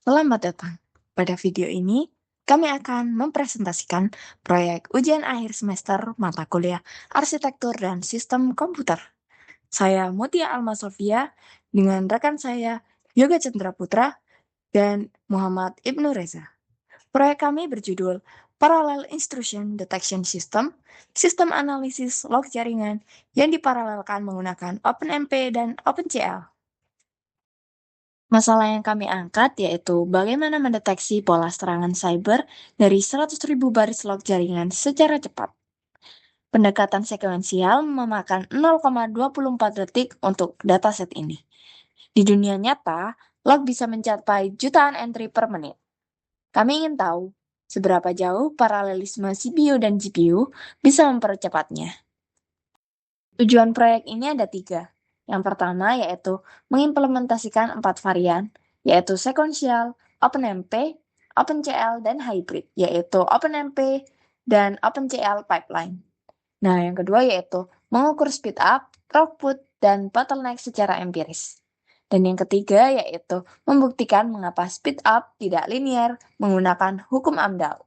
Selamat datang. Pada video ini, kami akan mempresentasikan proyek ujian akhir semester mata kuliah Arsitektur dan Sistem Komputer. Saya Mutia Alma Sofia dengan rekan saya Yoga Chandra Putra dan Muhammad Ibnu Reza. Proyek kami berjudul Parallel Instruction Detection System, sistem analisis log jaringan yang diparalelkan menggunakan OpenMP dan OpenCL. Masalah yang kami angkat yaitu bagaimana mendeteksi pola serangan cyber dari 100.000 baris log jaringan secara cepat. Pendekatan sekuensial memakan 0,24 detik untuk dataset ini. Di dunia nyata, log bisa mencapai jutaan entry per menit. Kami ingin tahu seberapa jauh paralelisme CPU dan GPU bisa mempercepatnya. Tujuan proyek ini ada 3. Yang pertama yaitu mengimplementasikan 4 varian, yaitu sequential, OpenMP, OpenCL, dan hybrid, yaitu OpenMP dan OpenCL pipeline. Nah, yang kedua yaitu mengukur speed up, throughput, dan bottleneck secara empiris. Dan yang ketiga yaitu membuktikan mengapa speed up tidak linear menggunakan hukum Amdahl.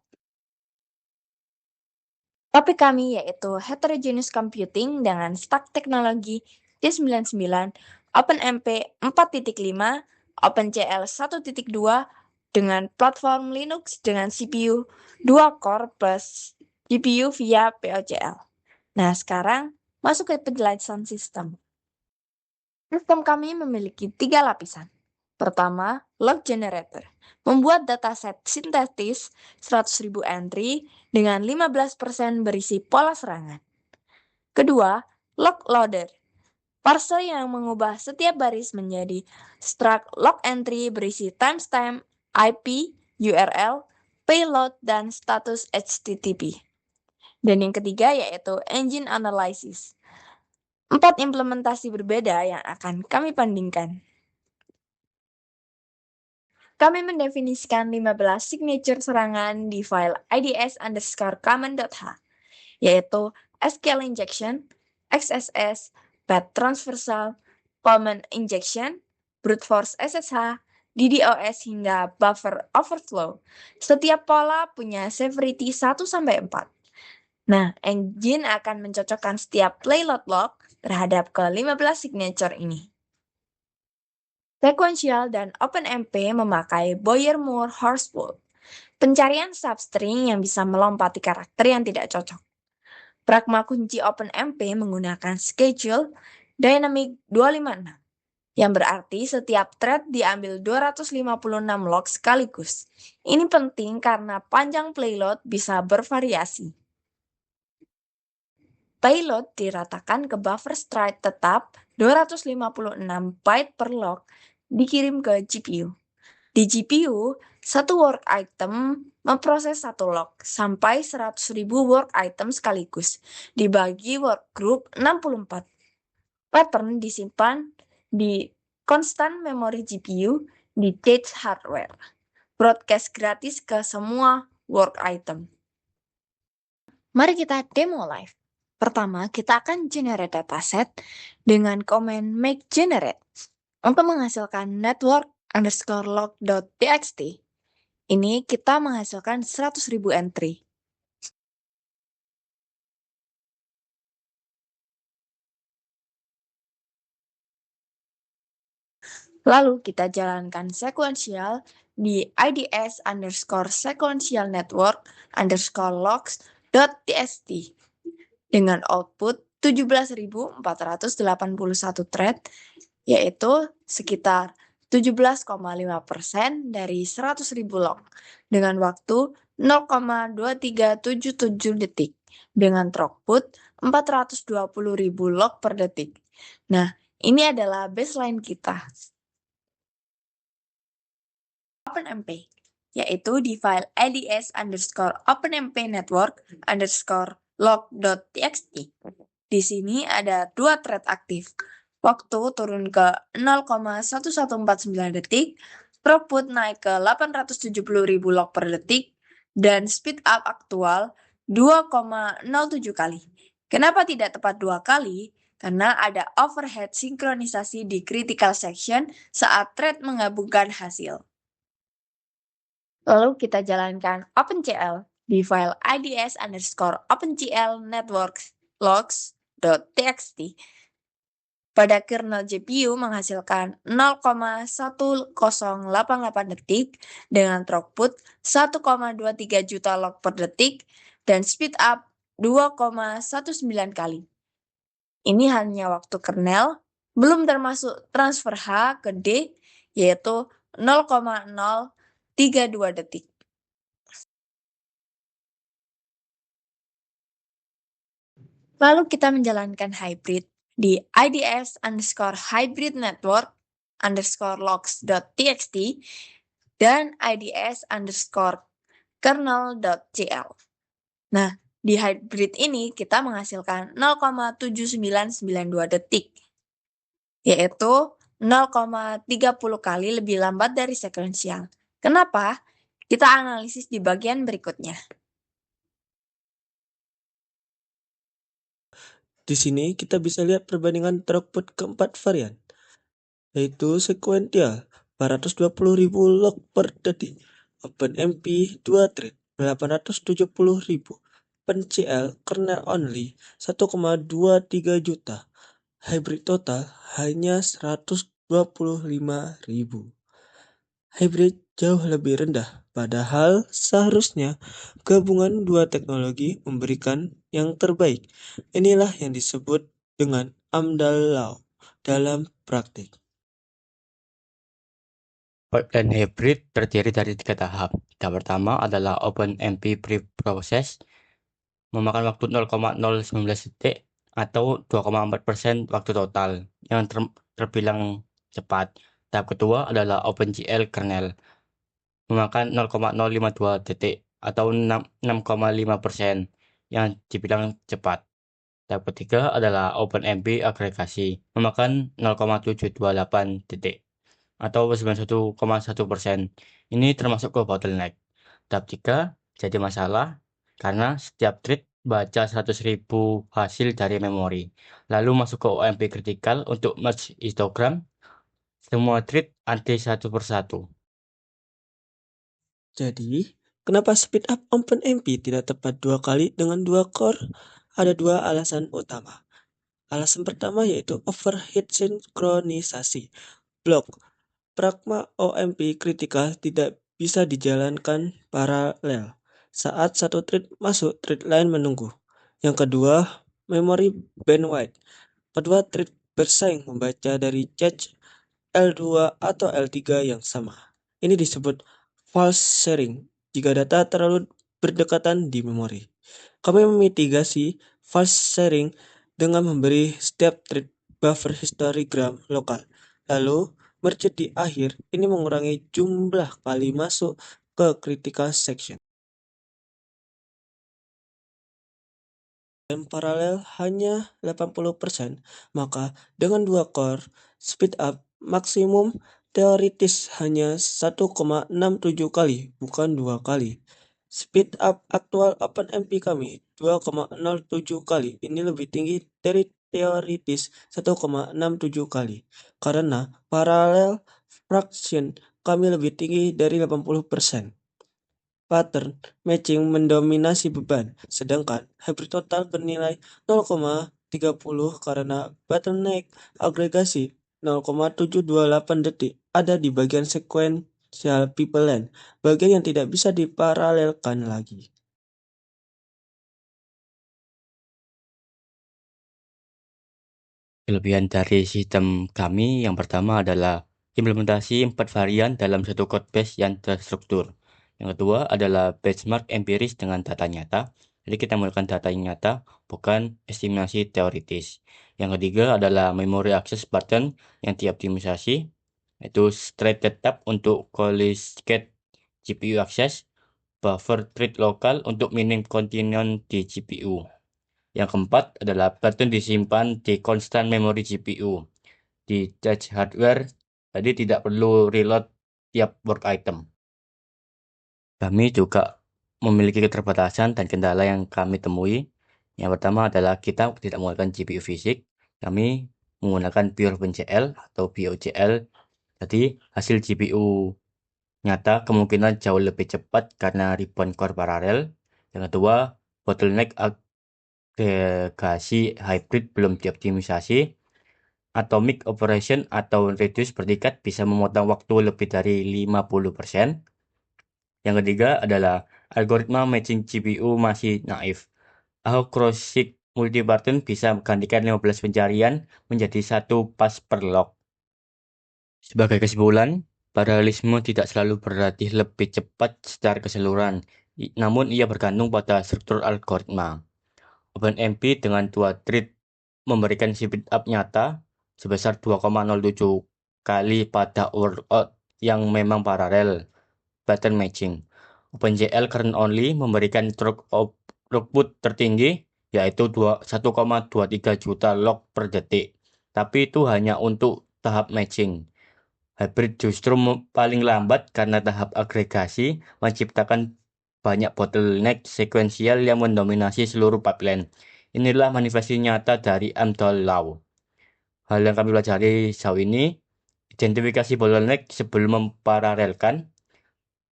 Topik kami yaitu Heterogeneous Computing dengan stack teknologi J99, OpenMP 4.5, OpenCL 1.2 dengan platform Linux dengan CPU 2 core plus GPU via POCL. Nah, sekarang masuk ke penjelasan sistem. Sistem kami memiliki 3 lapisan. Pertama, log generator. Membuat dataset sintetis 100.000 entry dengan 15% berisi pola serangan. Kedua, log loader. Parser yang mengubah setiap baris menjadi struct log entry berisi timestamp, IP, URL, payload, dan status HTTP. Dan yang ketiga yaitu engine analysis. 4 implementasi berbeda yang akan kami bandingkan. Kami mendefinisikan 15 signature serangan di file ids_common.h, yaitu SQL injection, XSS, path transversal, common injection, brute force SSH, DDoS hingga buffer overflow. Setiap pola punya severity 1-4. Nah, engine akan mencocokkan setiap payload log terhadap ke-15 signature ini. Sequential dan OpenMP memakai Boyer-Moore-Horsford, pencarian substring yang bisa melompati karakter yang tidak cocok. Pragma kunci OpenMP menggunakan schedule dynamic 256, yang berarti setiap thread diambil 256 log sekaligus. Ini penting karena panjang payload bisa bervariasi. Payload diratakan ke buffer stride tetap 256 byte per log dikirim ke GPU. Di GPU, satu work item memproses satu log sampai 100.000 work item sekaligus, dibagi work group 64. Pattern disimpan di constant memory GPU di cache hardware. Broadcast gratis ke semua work item. Mari kita demo live. Pertama, kita akan generate dataset dengan command make generate untuk menghasilkan network_log.txt. Ini kita menghasilkan 100.000 entry. Lalu kita jalankan sequential di ids_sequential network_logs.txt dengan output 17.481 thread, yaitu sekitar 17,5% dari 100.000 log dengan waktu 0,2377 detik dengan throughput 420.000 log per detik. Nah, ini adalah baseline kita. OpenMP, yaitu di file ids_openmp_network_log.txt. Di sini ada 2 thread aktif. Waktu turun ke 0,1149 detik, throughput naik ke 870.000 log per detik, dan speed up aktual 2,07 kali. Kenapa tidak tepat 2 kali? Karena ada overhead sinkronisasi di critical section saat thread menggabungkan hasil. Lalu kita jalankan OpenCL di file ids_OpenCL networks logs.txt. Pada kernel GPU menghasilkan 0,1088 detik dengan throughput 1,23 juta log per detik dan speed up 2,19 kali. Ini hanya waktu kernel, belum termasuk transfer H ke D, yaitu 0,032 detik. Lalu kita menjalankan hybrid di ids_hybrid_network_logs.txt dan ids_kernel.cl. Nah, di hybrid ini kita menghasilkan 0,7992 detik, yaitu 0,30 kali lebih lambat dari sekuensial. Kenapa? Kita analisis di bagian berikutnya. Di sini kita bisa lihat perbandingan throughput keempat varian, yaitu sekuensial 420.000 log per detik, OpenMP 2 thread 870.000, OpenCL kernel only 1,23 juta, hybrid total hanya 125.000. Hybrid jauh lebih rendah, padahal seharusnya gabungan dua teknologi memberikan yang terbaik. Inilah yang disebut dengan Amdahl Law dalam praktik. Pipeline hybrid terdiri dari 3 tahap. Tahap pertama adalah OpenMP pre-process, memakan waktu 0,019 detik atau 2,4% waktu total, yang terbilang cepat. Tahap kedua adalah OpenGL kernel, memakan 0,052 detik atau 6,5%, yang dibilang cepat. Tahap ketiga adalah OpenMP agregasi, memakan 0,728 detik atau 91,1%. Ini termasuk ke bottleneck. Tahap 3 jadi masalah karena setiap thread baca 100.000 hasil dari memori. Lalu masuk ke OMP critical untuk merge histogram. Semua thread anti satu persatu. Jadi, kenapa speed up OpenMP tidak tepat 2 kali dengan 2 core? Ada 2 alasan utama. Alasan pertama yaitu overhead sinkronisasi. Blok Pragma OMP kritikal tidak bisa dijalankan paralel. Saat satu thread masuk, thread lain menunggu. Yang kedua, memori bandwidth. Kedua thread bersaing membaca dari cache L2 atau L3 yang sama. Ini disebut false sharing jika data terlalu berdekatan di memori. Kami memitigasi false sharing dengan memberi setiap thread buffer histogram lokal. Lalu, merge di akhir ini mengurangi jumlah kali masuk ke critical section. Dan paralel hanya 80%, maka dengan 2 core, speed up maksimum teoritis hanya 1,67 kali, bukan 2 kali. Speed up aktual OpenMP kami 2,07 kali. Ini lebih tinggi dari teoritis 1,67 kali. Karena parallel fraction kami lebih tinggi dari 80%. Pattern matching mendominasi beban, sedangkan hybrid total bernilai 0,30 karena bottleneck agregasi 0,728 detik ada di bagian sequential pipeline, bagian yang tidak bisa diparalelkan lagi. Kelebihan dari sistem kami yang pertama adalah implementasi 4 varian dalam satu codebase yang terstruktur. Yang kedua adalah benchmark empiris dengan data nyata. Jadi kita menggunakan data nyata, bukan estimasi teoritis. Yang ketiga adalah memory access pattern yang dioptimisasi, yaitu thread tetap untuk collision GPU access, buffer thread lokal untuk minim continuous di GPU. Yang keempat adalah pattern disimpan di constant memory GPU di cache hardware, jadi tidak perlu reload tiap work item. Kami juga memiliki keterbatasan dan kendala yang kami temui. Yang pertama adalah kita tidak menggunakan GPU fisik, kami menggunakan pure OpenCL atau BOCL. Jadi hasil GPU nyata kemungkinan jauh lebih cepat karena ribbon core paralel. Yang kedua, bottleneck agregasi hybrid belum dioptimisasi. Atomic operation atau reduce bertingkat bisa memotong waktu lebih dari 50%. Yang ketiga adalah algoritma matching GPU masih naif. Cross-site multi-pattern bisa menggantikan 15 pencarian menjadi 1 pass per log. Sebagai kesimpulan, paralelisme tidak selalu berarti lebih cepat secara keseluruhan, namun ia bergantung pada struktur algoritma. OpenMP dengan 2 thread memberikan speed up nyata sebesar 2,07 kali pada workout yang memang paralel pattern matching. OpenGL current only memberikan throughput tertinggi yaitu 1,23 juta log per detik, tapi itu hanya untuk tahap matching. Hybrid justru paling lambat karena tahap agregasi menciptakan banyak bottleneck sekuensial yang mendominasi seluruh pipeline. Inilah manifestasi nyata dari Amdahl Law. Hal yang kami pelajari sejauh ini, identifikasi bottleneck sebelum memparalelkan,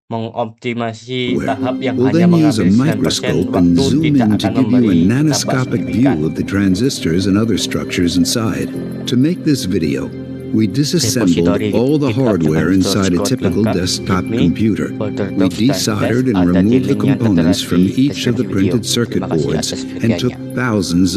mengoptimasi tahap yang We'll hanya then use a mengambil 9% microscope and waktu zoom tidak in to akan give you a memberi dampak nanoscopic signifikan. view of the transistors and other structures inside. To make this video, we disassembled Repository all the GitHub hardware dengan inside a source code typical lengkap, desktop readme, computer. folder We docs, dan desoldered test and ada di removed the link yang tertera components from di each of deskripsi the video. printed circuit Terima kasih boards atas and took perhatiannya. thousands of